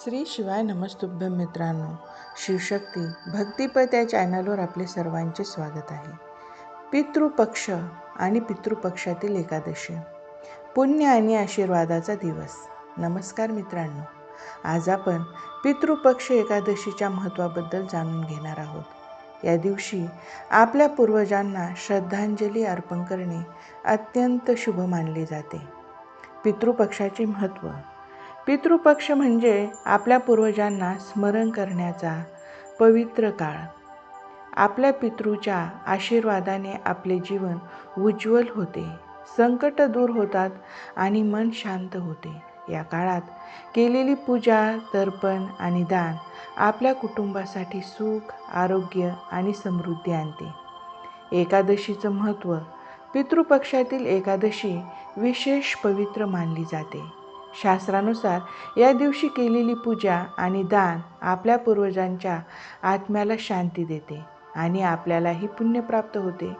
श्री शिवाय नमस्तुभ्यं मित्रांनो, शिवशक्ती भक्तिपथ या चॅनलवर आपले सर्वांचे स्वागत आहे. पितृपक्ष आणि पितृपक्षातील एकादशी, पुण्य आणि आशीर्वादाचा दिवस. नमस्कार मित्रांनो, आज आपण पितृपक्ष एकादशीच्या महत्त्वाबद्दल जाणून घेणार आहोत. या दिवशी आपल्या पूर्वजांना श्रद्धांजली अर्पण करणे अत्यंत शुभ मानले जाते. पितृपक्षाचे महत्त्व. पितृपक्ष म्हणजे आपल्या पूर्वजांना स्मरण करण्याचा पवित्र काळ. आपल्या पितृच्या आशीर्वादाने आपले जीवन उज्ज्वल होते, संकट दूर होतात आणि मन शांत होते. या काळात केलेली पूजा, तर्पण आणि दान आपल्या कुटुंबासाठी सुख, आरोग्य आणि समृद्धी आणते. एकादशीचं महत्त्व. पितृपक्षातील एकादशी विशेष पवित्र मानली जाते. शास्त्रानुसार या दिवशी केलेली पूजा आणि दान आपल्या पूर्वजांच्या आत्म्याला शांती देते आणि आपल्यालाही पुण्य प्राप्त होते.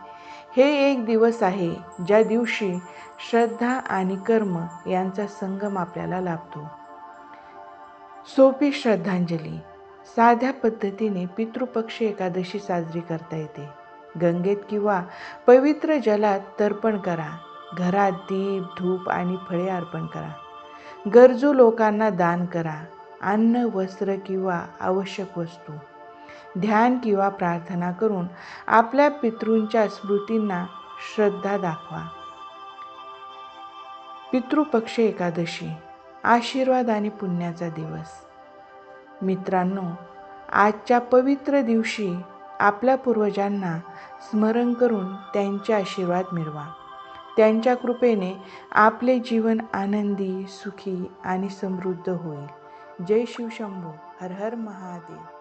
हे एक दिवस आहे ज्या दिवशी श्रद्धा आणि कर्म यांचा संगम आपल्याला लाभतो. सोपी श्रद्धांजली. साध्या पद्धतीने पितृपक्ष एकादशी साजरी करता येते. गंगेत किंवा पवित्र जलात तर्पण करा. घरात दीप, धूप आणि फळे अर्पण करा. गरजू लोकांना दान करा. अन्न, वस्त्र किंवा आवश्यक वस्तू. ध्यान किंवा प्रार्थना करून आपल्या पितृंच्या स्मृतींना श्रद्धा दाखवा. पितृपक्ष एकादशी, आशीर्वाद आणि पुण्याचा दिवस. मित्रांनो, आजच्या पवित्र दिवशी आपल्या पूर्वजांना स्मरण करून त्यांचे आशीर्वाद मिळवा. त्यांच्या कृपेने आपले जीवन आनंदी, सुखी आणि समृद्ध होईल. जय शिवशंभो. हर हर महादेव.